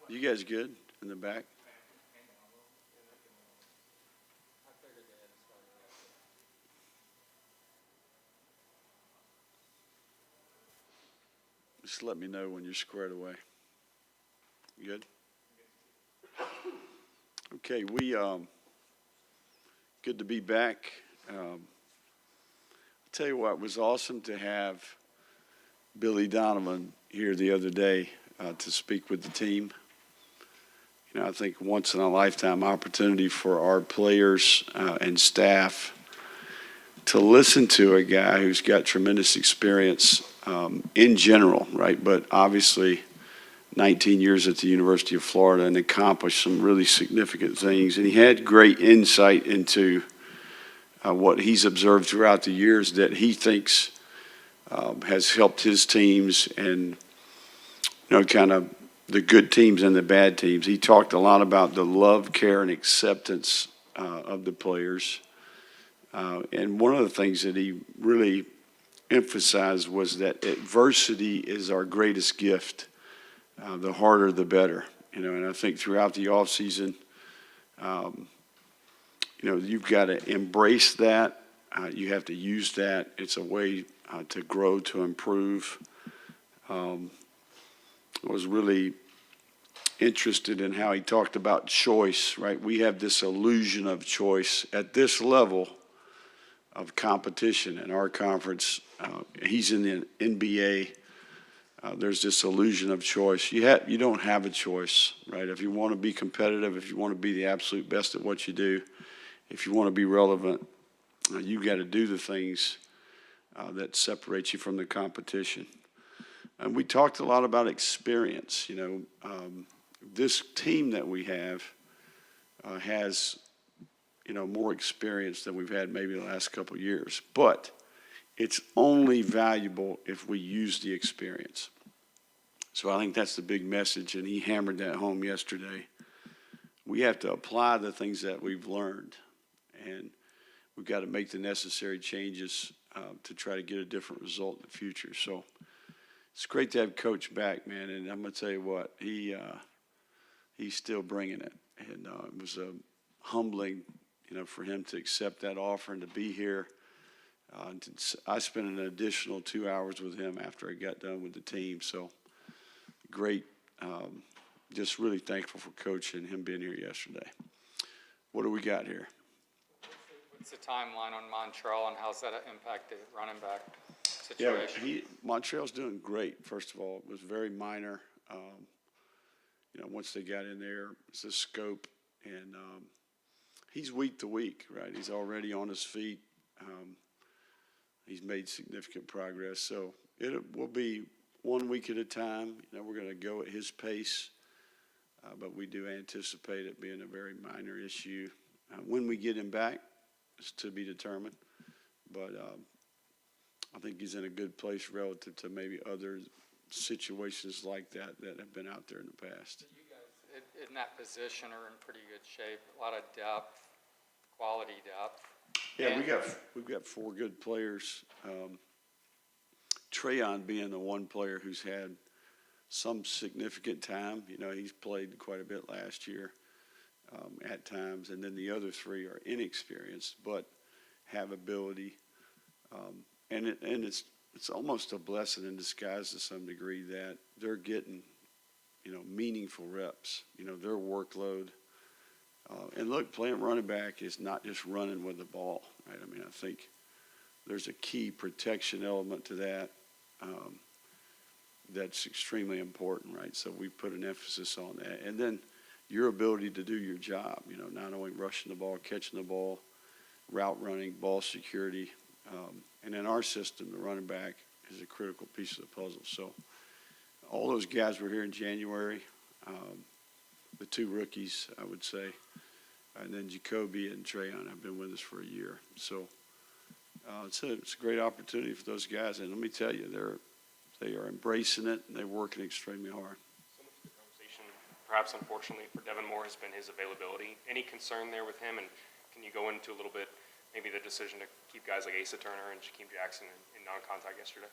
You guys good in the back? Just let me know when you're squared away. Good? Okay, good to be back. I'll tell you what, it was awesome to have Billy Donovan here the other day to speak with the team. You know, I think once in a lifetime opportunity for our players and staff to listen to a guy who's got tremendous experience in general, right? But obviously 19 years at the University of Florida and accomplished some really significant things. And he had great insight into what he's observed throughout the years that he thinks has helped his teams and, you know, kind of the good teams and the bad teams. He talked a lot about the love, care, and acceptance of the players. And one of the things that he really emphasized was that adversity is our greatest gift. The harder, the better. You know, and I think throughout the offseason, you know, you've got to embrace that. You have to use that. It's a way to grow, to improve. I was really interested in how he talked about choice, right? We have this illusion of choice at this level of competition in our conference. He's in the NBA. There's this illusion of choice. You don't have a choice, right? If you want to be competitive, if you want to be the absolute best at what you do, if you want to be relevant, you got to do the things that separate you from the competition. And we talked a lot about experience. You know, this team that we have has, you know, more experience than we've had maybe the last couple of years. But it's only valuable if we use the experience. So I think that's the big message, and he hammered that home yesterday. We have to apply the things that we've learned, and we've got to make the necessary changes to try to get a different result in the future. So it's great to have Coach back, man, and I'm going to tell you what, he's still bringing it. And it was humbling, you know, for him to accept that offer and to be here. I spent an additional 2 hours with him after I got done with the team. So great. Just really thankful for Coach and him being here yesterday. What do we got here? What's the timeline on Montreal and how's that impact the running back situation? Yeah, Montreal's doing great. First of all, it was very minor. You know, once they got in there, it's a scope, and he's week to week, right? He's already on his feet. He's made significant progress. So it will be 1 week at a time. You know, we're going to go at his pace, but we do anticipate it being a very minor issue. When we get him back is to be determined. But I think he's in a good place relative to maybe other situations like that have been out there in the past. You guys in that position are in pretty good shape. A lot of depth, quality depth. Yeah, we've got 4 good players. Trayon being the one player who's had some significant time. You know, he's played quite a bit last year at times, and then the other 3 are inexperienced but have ability. And it's almost a blessing in disguise to some degree that they're getting, you know, meaningful reps. You know, their workload. And look, playing running back is not just running with the ball, right? I mean, I think there's a key protection element to that that's extremely important, right? So we put an emphasis on that. And then your ability to do your job, you know, not only rushing the ball, catching the ball, route running, ball security. And in our system, the running back is a critical piece of the puzzle. So all those guys were here in January. The 2 rookies, I would say, and then Jacoby and Trayon have been with us for a year. So it's a great opportunity for those guys. And let me tell you, they are embracing it, and they're working extremely hard. So much of the conversation, perhaps unfortunately for Devin Moore, has been his availability. Any concern there with him? And can you go into a little bit maybe the decision to keep guys like Asa Turner and Jakeem Jackson in non-contact yesterday?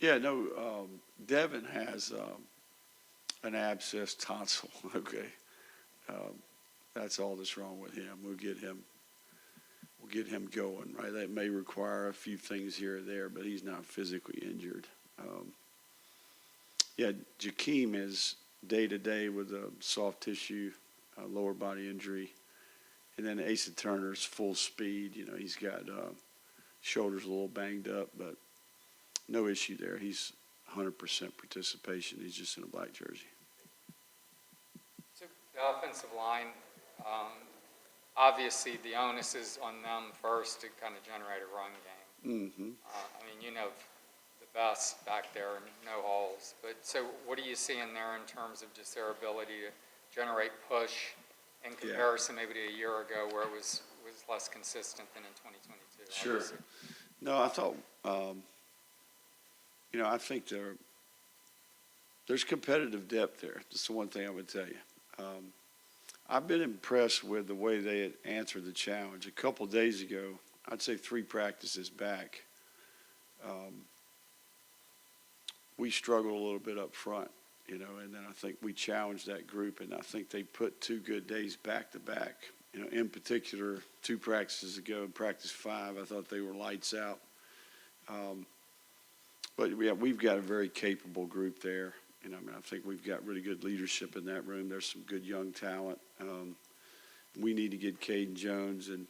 Yeah, no, Devin has An abscess tonsil, okay. That's all that's wrong with him. We'll get him going, right? That may require a few things here or there, but he's not physically injured. Yeah, Jakeem is day-to-day with a soft tissue, lower body injury. And then Asa Turner's full speed. You know, he's got shoulders a little banged up, but no issue there. He's 100% participation. He's just in a black jersey. So the offensive line, obviously the onus is on them first to kind of generate a run game. Mm-hmm. I mean, you know the best back there and no holes. But so what are you seeing there in terms of just their ability to generate push in comparison maybe to a year ago where it was less consistent than in 2022? Sure. Obviously. No, I thought, you know, I think there's competitive depth there. That's the one thing I would tell you. I've been impressed with the way they had answered the challenge. A couple of days ago, I'd say 3 practices back, we struggled a little bit up front, you know, and then I think we challenged that group, and I think they put 2 good days back to back. You know, in particular, 2 practices ago, practice 5, I thought they were lights out. But yeah, we've got a very capable group there. You know, I mean, I think we've got really good leadership in that room. There's some good young talent. We need to get Caden Jones and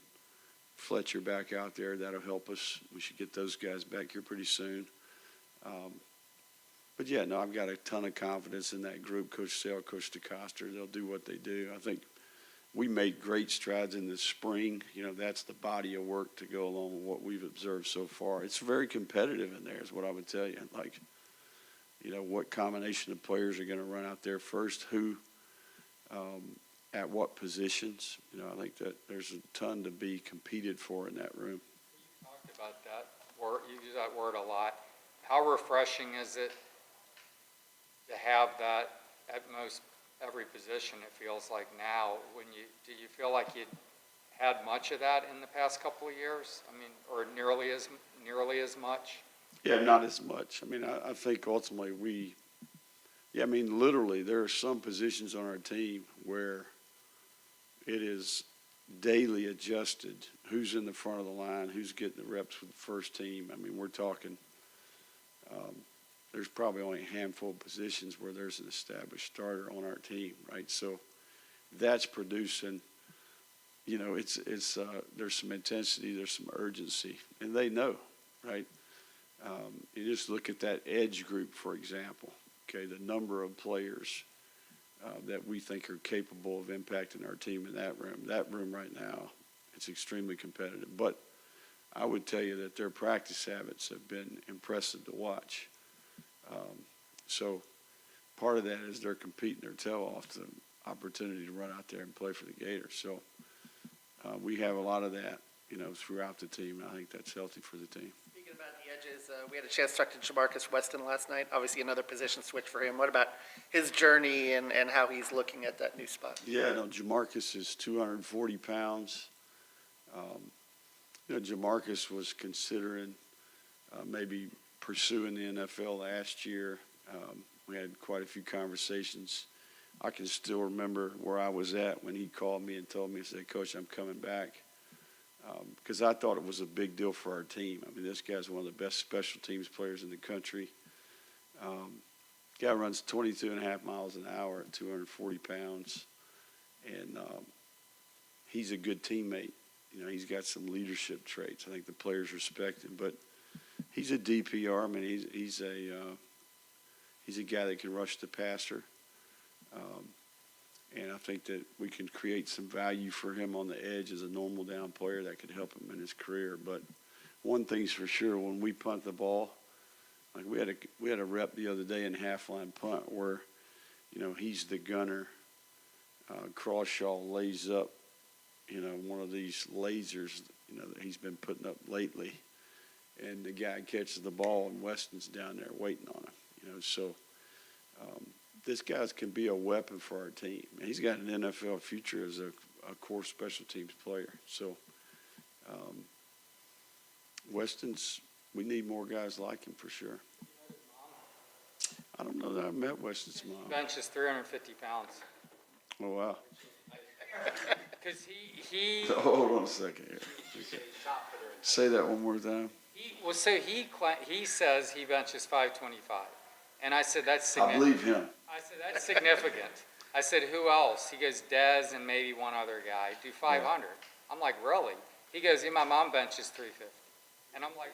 Fletcher back out there. That'll help us. We should get those guys back here pretty soon. But yeah, no, I've got a ton of confidence in that group. Coach Sale, Coach DeCoster, they'll do what they do. I think we made great strides in the spring. You know, that's the body of work to go along with what we've observed so far. It's very competitive in there is what I would tell you. Like, you know, what combination of players are going to run out there first, who, at what positions. You know, I think that there's a ton to be competed for in that room. You talked about that word. You use that word a lot. How refreshing is it to have that at most every position? It feels like now. Do you feel like you had much of that in the past couple of years? I mean, or nearly as much? Yeah, not as much. I mean, I think ultimately literally there are some positions on our team where it is daily adjusted. Who's in the front of the line? Who's getting the reps with the first team? I mean, we're talking there's probably only a handful of positions where there's an established starter on our team, right? So that's producing, you know, it's there's some intensity, there's some urgency, and they know, right? You just look at that edge group, for example, okay, the number of players that we think are capable of impacting our team in that room. That room right now, it's extremely competitive. But I would tell you that their practice habits have been impressive to watch. So part of that is they're competing their tail off the opportunity to run out there and play for the Gators. So we have a lot of that, you know, throughout the team, and I think that's healthy for the team. Speaking about the edges, we had a chance to talk to Jamarcus Weston last night. Obviously another position switch for him. What about his journey and how he's looking at that new spot? Yeah, no, Jamarcus is 240 pounds. You know, Jamarcus was considering maybe pursuing the NFL last year. We had quite a few conversations. I can still remember where I was at when he called me and told me, he said, "Coach, I'm coming back." Because I thought it was a big deal for our team. I mean, this guy's one of the best special teams players in the country. Guy runs 22.5 miles an hour at 240 pounds. And he's a good teammate. You know, he's got some leadership traits. I think the players respect him. But he's a DPR. I mean, he's a guy that can rush the passer. And I think that we can create some value for him on the edge as a normal down player that could help him in his career. But one thing's for sure, when we punt the ball, like we had a rep the other day in half-line punt where, you know, he's the gunner. Crawshaw lays up, you know, one of these lasers, you know, that he's been putting up lately. And the guy catches the ball, and Weston's down there waiting on him, you know. So this guy can be a weapon for our team. And he's got an NFL future as a core special teams player. So Weston's, we need more guys like him for sure. I don't know that I met Weston's mom. Benches 350 pounds. Oh, wow. Because he Hold on a second here. Okay. Say that one more time. he says he benches 525. And I said, that's I significant. believe him. I said, that's significant. I said, who else? He goes, Dez and maybe one other guy do 500. I'm like, really? He goes, yeah, my mom benches 350. And I'm like,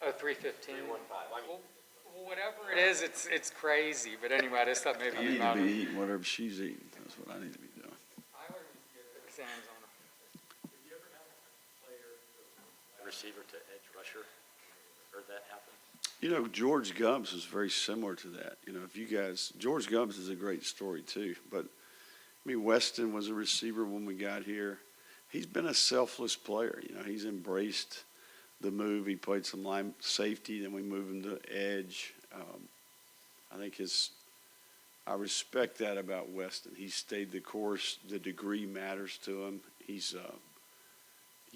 oh, 315? Well, whatever it is, it's crazy. But anyway, I just thought maybe I you'd need to know. be eating whatever she's eating. That's what I need to be doing. I already get exams on her. Receiver to edge rusher. Heard that happen? You know, George Gubbs was very similar to that. You know, if you guys, George Gubbs is a great story too. But I mean, Weston was a receiver when we got here. He's been a selfless player. You know, he's embraced the move. He played some line safety, then we moved him to edge. I think I respect that about Weston. He stayed the course. The degree matters to him. He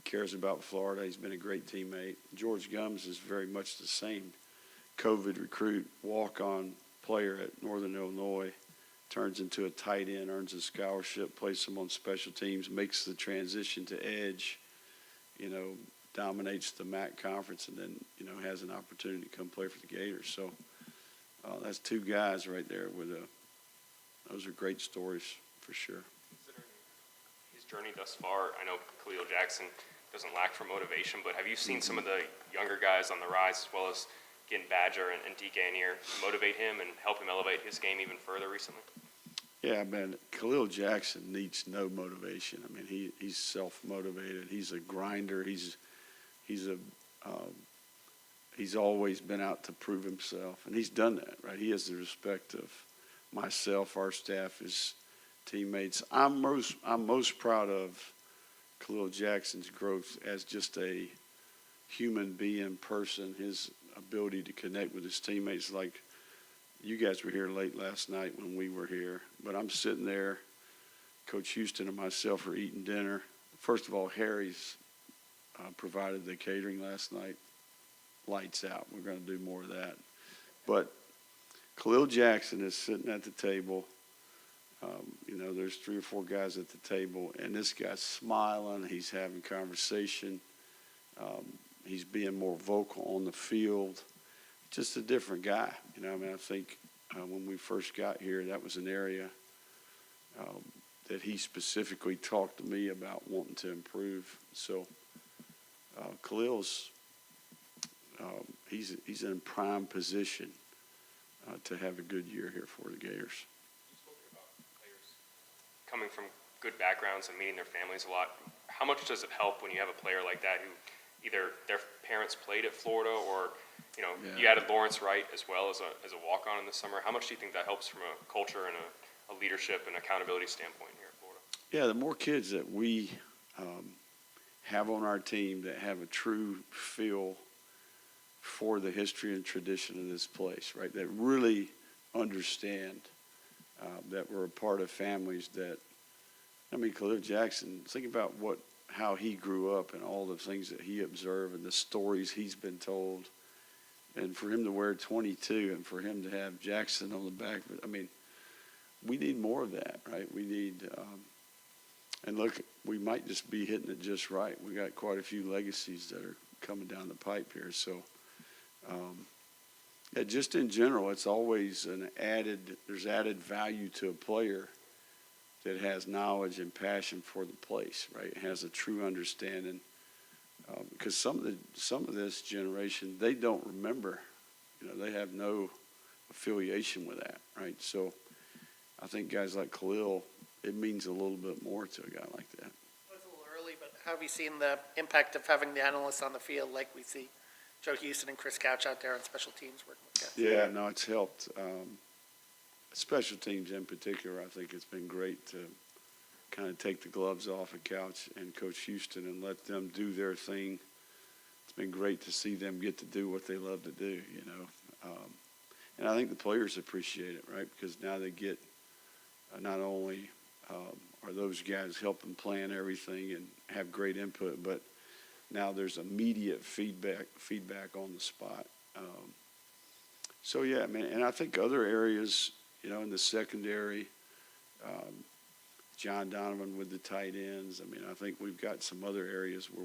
cares about Florida. He's been a great teammate. George Gumbs is very much the same. COVID recruit, walk-on player at Northern Illinois, turns into a tight end, earns a scholarship, plays some on special teams, makes the transition to edge, you know, dominates the MAC conference, and then, you know, has an opportunity to come play for the Gators. So that's two guys right there those are great stories for sure. Considering his journey thus far, I know Khalil Jackson doesn't lack for motivation, but have you seen some of the younger guys on the rise, as well as getting Badger and DK in here, motivate him and help him elevate his game even further recently? Yeah, man, Khalil Jackson needs no motivation. I mean, he's self-motivated. He's a grinder. He's always been out to prove himself, and he's done that, right? He has the respect of myself, our staff, his teammates. I'm most proud of Khalil Jackson's growth as just a human being, person, his ability to connect with his teammates. Like, you guys were here late last night when we were here, but I'm sitting there, Coach Houston and myself are eating dinner. First of all, Harry's provided the catering last night. Lights out. We're going to do more of that. But Khalil Jackson is sitting at the table. You know, there's 3 or 4 guys at the table, and this guy's smiling. He's having conversation. He's being more vocal on the field. Just a different guy. You know, I mean, I think when we first got here, that was an area that he specifically talked to me about wanting to improve. So Khalil's he's in prime position to have a good year here for the Gators. You spoke about players coming from good backgrounds and meeting their families a lot. How much does it help when you have a player like that who either their parents played at Florida or, you know, you added Lawrence Wright as well as a walk-on in the summer? How much do you think that helps from a culture and a leadership and accountability standpoint here at Florida? Yeah, the more kids that we have on our team that have a true feel for the history and tradition of this place, right, that really understand that we're a part of families that, I mean, Khalil Jackson, think about how he grew up and all the things that he observed and the stories he's been told. And for him to wear 22 and for him to have Jackson on the back, I mean, we need more of that, right? We need, and look, we might just be hitting it just right. We got quite a few legacies that are coming down the pipe here. So, yeah, just in general, it's always there's added value to a player that has knowledge and passion for the place, right? Has a true understanding. Because some of this generation, they don't remember, you know, they have no affiliation with that, right? So I think guys like Khalil, it means a little bit more to a guy like that. It's a little early, but how have you seen the impact of having the analysts on the field like we see Joe Houston and Chris Couch out there on special teams working with guys? Yeah, no, it's helped. Special teams in particular, I think it's been great to kind of take the gloves off of Couch and Coach Houston and let them do their thing. It's been great to see them get to do what they love to do, you know. And I think the players appreciate it, right, because now they get not only are those guys helping plan everything and have great input, but now there's immediate feedback on the spot. So, yeah, I mean, and I think other areas, in the secondary, John Donovan with the tight ends. I mean, I think we've got some other areas where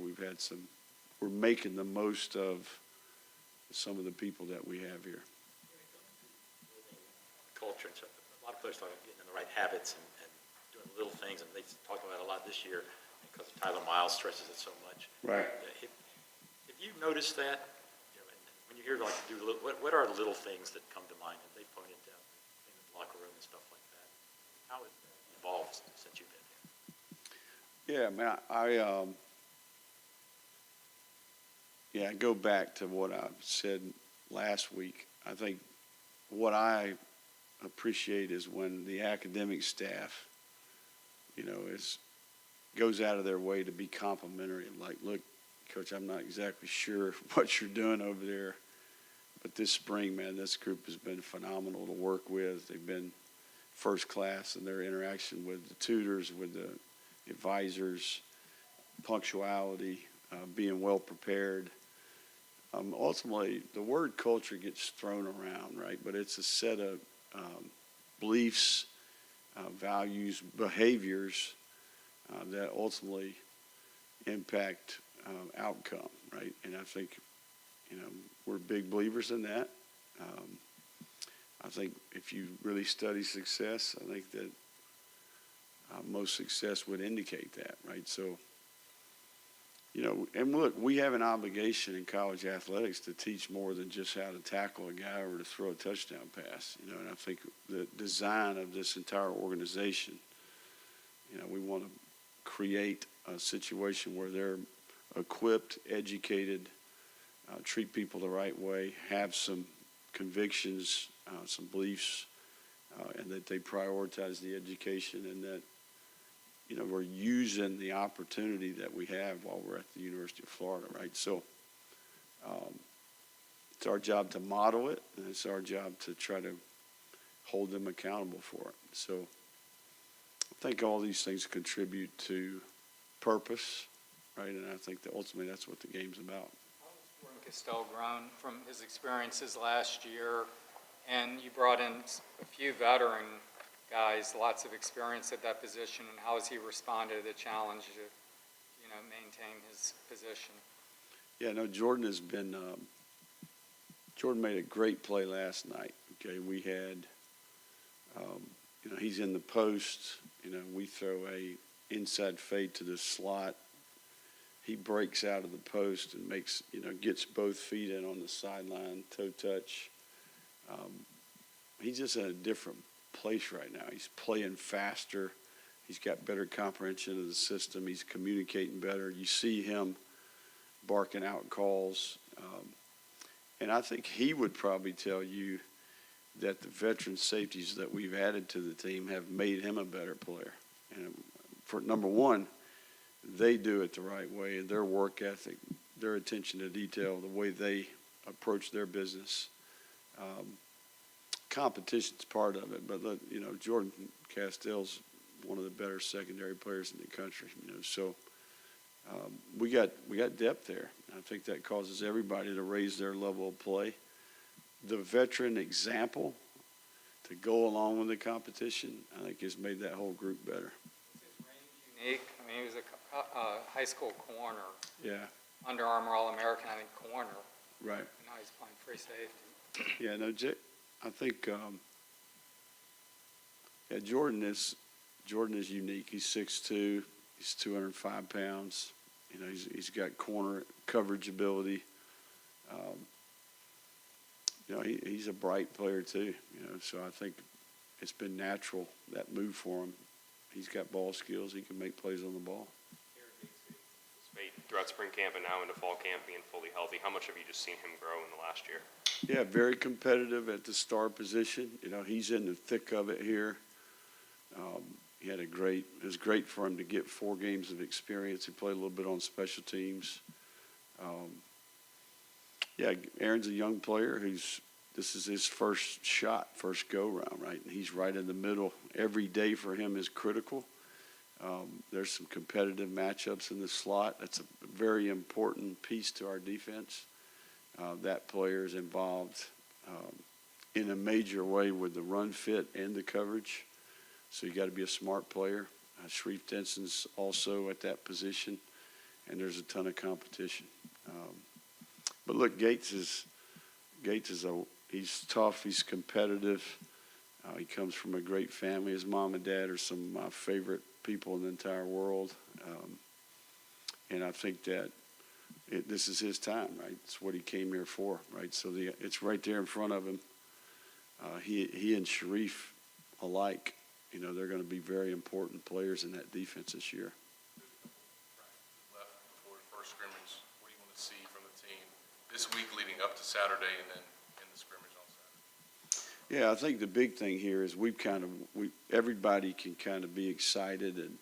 we're making the most of some of the people that we have here. Culture and stuff. A lot of players talk about getting in the right habits and doing little things, and they talked about it a lot this year because Tyler Miles stresses it so much. Right. If you notice that, and when you hear like what are the little things that come to mind? And they pointed out in the locker room and stuff like that. How has that evolved since you've been here? Yeah, man, I go back to what I said last week. I think what I appreciate is when the academic staff, goes out of their way to be complimentary. Like, look, Coach, I'm not exactly sure what you're doing over there, but this spring, man, this group has been phenomenal to work with. They've been first class in their interaction with the tutors, with the advisors, punctuality, being well prepared. Ultimately, the word culture gets thrown around, right? But it's a set of beliefs, values, behaviors that ultimately impact outcome, right? And I think, we're big believers in that. I think if you really study success, I think that most success would indicate that, right? So, and look, we have an obligation in college athletics to teach more than just how to tackle a guy or to throw a touchdown pass, and I think the design of this entire organization, we want to create a situation where they're equipped, educated, treat people the right way, have some convictions, some beliefs, and that they prioritize the education, and that we're using the opportunity that we have while we're at the University of Florida, right? So it's our job to model it, and it's our job to try to hold them accountable for it. So I think all these things contribute to purpose, right? And I think that ultimately that's what the game's about. Jordan Castell grown from his experiences last year, and you brought in a few veteran guys, lots of experience at that position, and how has he responded to the challenge to, maintain his position? Yeah, no, Jordan has been Jordan made a great play last night. Okay, we had, he's in the post. We throw a inside fade to the slot. He breaks out of the post and makes, gets both feet in on the sideline, toe touch. He's just in a different place right now. He's playing faster. He's got better comprehension of the system. He's communicating better. You see him barking out calls. And I think he would probably tell you that the veteran safeties that we've added to the team have made him a better player. And for number one, they do it the right way, and their work ethic, their attention to detail, the way they approach their business. Competition's part of it, but Jordan Castell's one of the better secondary players in the country. So we got depth there. I think that causes everybody to raise their level of play. The veteran example to go along with the competition, I think, has made that whole group better. His range unique. I mean, he was a high school corner. Yeah. Under Armour All-American, I think, corner. Right. Now he's playing free safety. Yeah. No, I think. Jordan is unique. He's 6'2". He's 205 pounds. He's got corner coverage ability. He's a bright player too. So I think it's been natural, that move for him. He's got ball skills. He can make plays on the ball. Throughout spring camp and now into fall camp, being fully healthy, how much have you just seen him grow in the last year? Yeah, very competitive at the star position. He's in the thick of it here. It was great for him to get 4 games of experience. He played a little bit on special teams. Aaron's a young player this is his first shot, first go-round, right? And he's right in the middle. Every day for him is critical. There's some competitive matchups in the slot. That's a very important piece to our defense. That player is involved in a major way with the run fit and the coverage. So you got to be a smart player. Sharif Denson's also at that position, and there's a ton of competition. But look, he's tough, he's competitive. He comes from a great family. His mom and dad are some of my favorite people in the entire world. And I think that this is his time, right? It's what he came here for, right? So it's right there in front of him. He and Sharif alike, they're going to be very important players in that defense this year. Left before the first scrimmage, what do you want to see from the team this week leading up to Saturday and then in the scrimmage on Saturday? Yeah, I think the big thing here is everybody can kind of be excited and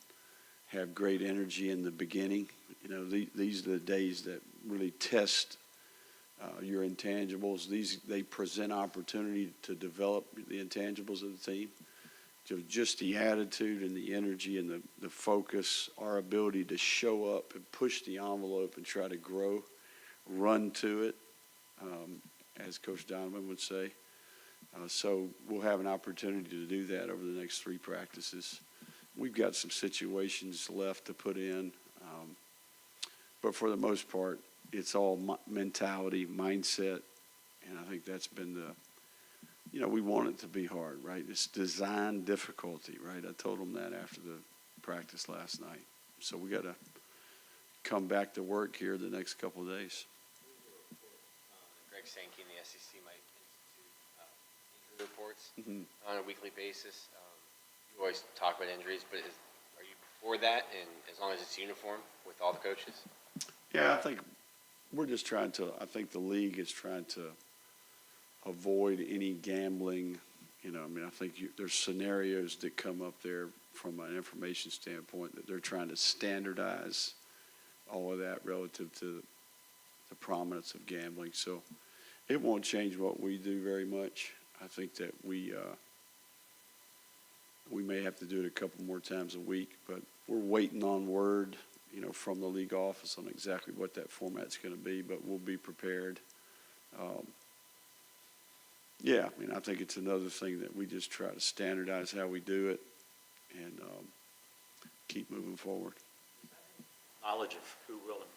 have great energy in the beginning. These are the days that really test your intangibles. They present opportunity to develop the intangibles of the team. So just the attitude and the energy and the focus, our ability to show up and push the envelope and try to grow, run to it, as Coach Donovan would say. So we'll have an opportunity to do that over the next 3 practices. We've got some situations left to put in, but for the most part, it's all mentality, mindset, and I think that's been we want it to be hard, right? It's design difficulty, right? I told them that after the practice last night. So we got to come back to work here the next couple of days. Greg Sankey in the SEC might institute injury reports on a weekly basis. You always talk about injuries, but are you before that, and as long as it's uniform with all the coaches? Yeah, I think we're just I think the league is trying to avoid any gambling. I think there's scenarios that come up there from an information standpoint that they're trying to standardize all of that relative to the prominence of gambling. So it won't change what we do very much. I think that we may have to do it a couple more times a week, but we're waiting on word, from the league office on exactly what that format's going to be, but we'll be prepared. I think it's another thing that we just try to standardize how we do it and keep moving forward. Knowledge of who will and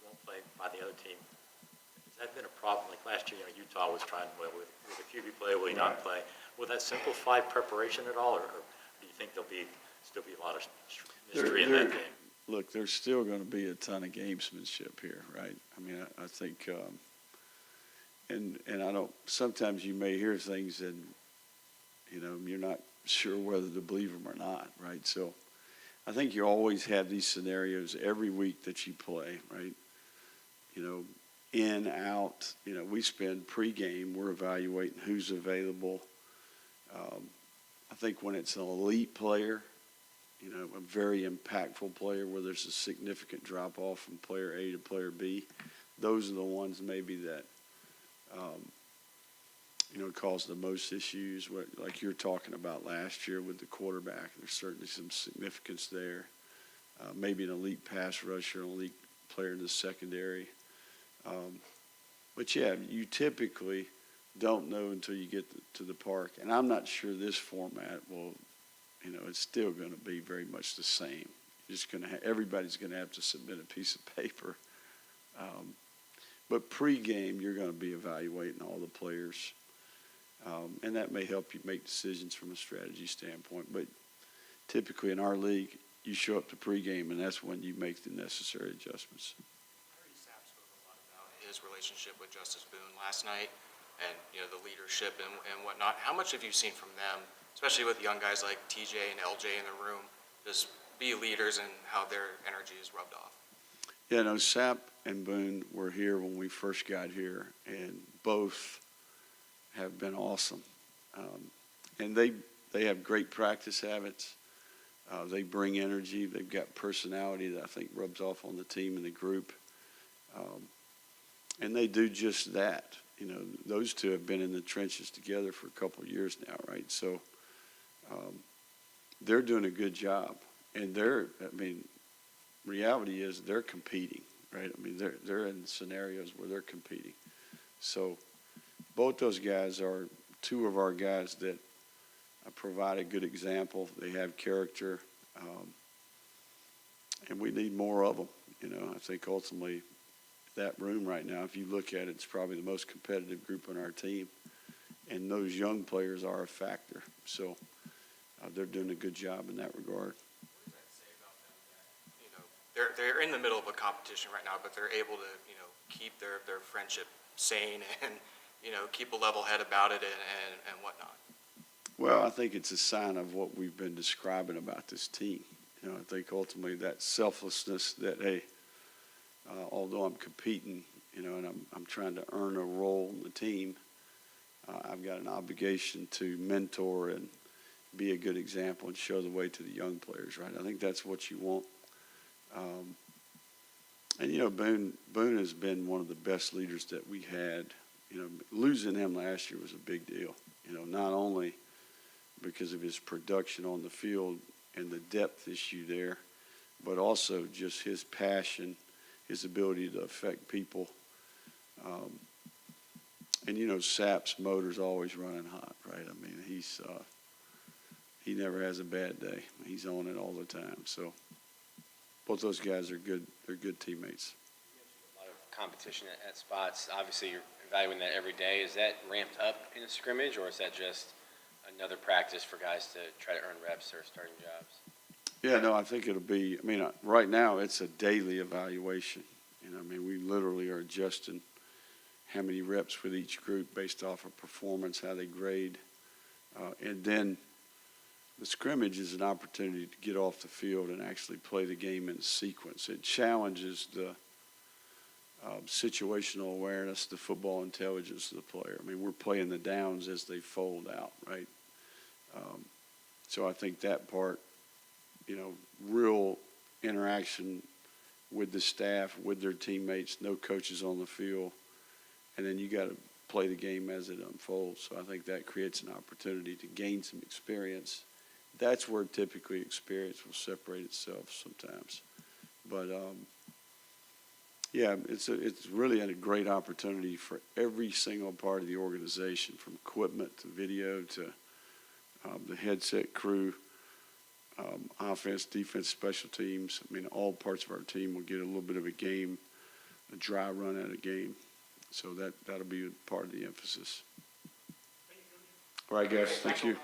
won't play by the other team, has that been a problem? Like last year, Utah was trying, will the QB play, will he not play? Will that simplify preparation at all, or do you think there'll still be a lot of mystery in that game? Look, there's still going to be a ton of gamesmanship here, right? I think, and I don't. Sometimes you may hear things and you're not sure whether to believe them or not, right? So I think you always have these scenarios every week that you play, right? In, out. We spend pregame, we're evaluating who's available. I think when it's an elite player, a very impactful player where there's a significant drop-off from player A to player B, those are the ones maybe that, cause the most issues, like you're talking about last year with the quarterback. There's certainly some significance there. Maybe an elite pass rusher, an elite player in the secondary. But, you typically don't know until you get to the park. And I'm not sure this format will – it's still going to be very much the same. Everybody's going to have to submit a piece of paper. But pregame, you're going to be evaluating all the players. And that may help you make decisions from a strategy standpoint. But typically in our league, you show up to pregame, and that's when you make the necessary adjustments. Larry Sapp spoke a lot about his relationship with Justice Boone last night and, the leadership and whatnot. How much have you seen from them, especially with young guys like TJ and LJ in the room, just be leaders and how their energy is rubbed off? Yeah, Sapp and Boone were here when we first got here, and both have been awesome. And they have great practice habits. They bring energy. They've got personality that I think rubs off on the team and the group. And they do just that. Those two have been in the trenches together for a couple of years now, right? So they're doing a good job. And reality is they're competing, right? they're in scenarios where they're competing. So both those guys are two of our guys that provide a good example. They have character, and we need more of them. You know, I think ultimately that room right now, if you look at it, it's probably the most competitive group on our team, and those young players are a factor. So they're doing a good job in that regard. You know, they're in the middle of a competition right now, but they're able to, you know, keep their friendship sane and, you know, keep a level head about it and whatnot. Well, I think it's a sign of what we've been describing about this team. You know, I think ultimately that selflessness that, hey, although I'm competing, you know, and I'm trying to earn a role in the team, I've got an obligation to mentor and be a good example and show the way to the young players, right? I think that's what you want. And, you know, Boone has been one of the best leaders that we had. You know, losing him last year was a big deal, you know, not only because of his production on the field and the depth issue there, but also just his passion, his ability to affect people. And, you know, Sapp's motor's always running hot, right? I mean, he never has a bad day. He's on it all the time. So both those guys are good. They're good teammates. A lot of competition at spots. Obviously, you're evaluating that every day. Is that ramped up in a scrimmage, or is that just another practice for guys to try to earn reps or starting jobs? Yeah, no, I think it'll be, I mean, right now it's a daily evaluation. You know, I mean, we literally are adjusting how many reps with each group based off of performance, how they grade. And then the scrimmage is an opportunity to get off the field and actually play the game in sequence. It challenges the situational awareness, the football intelligence of the player. I mean, we're playing the downs as they fold out, right? So I think that part, you know, real interaction with the staff, with their teammates, no coaches on the field, and then you got to play the game as it unfolds. So I think that creates an opportunity to gain some experience. That's where typically experience will separate itself sometimes. But, yeah, it's really a great opportunity for every single part of the organization, from equipment to video to the headset crew, offense, defense, special teams. I mean, all parts of our team will get a little bit of a game, a dry run at a game. So that'll be part of the emphasis. All right, guys. Thank you.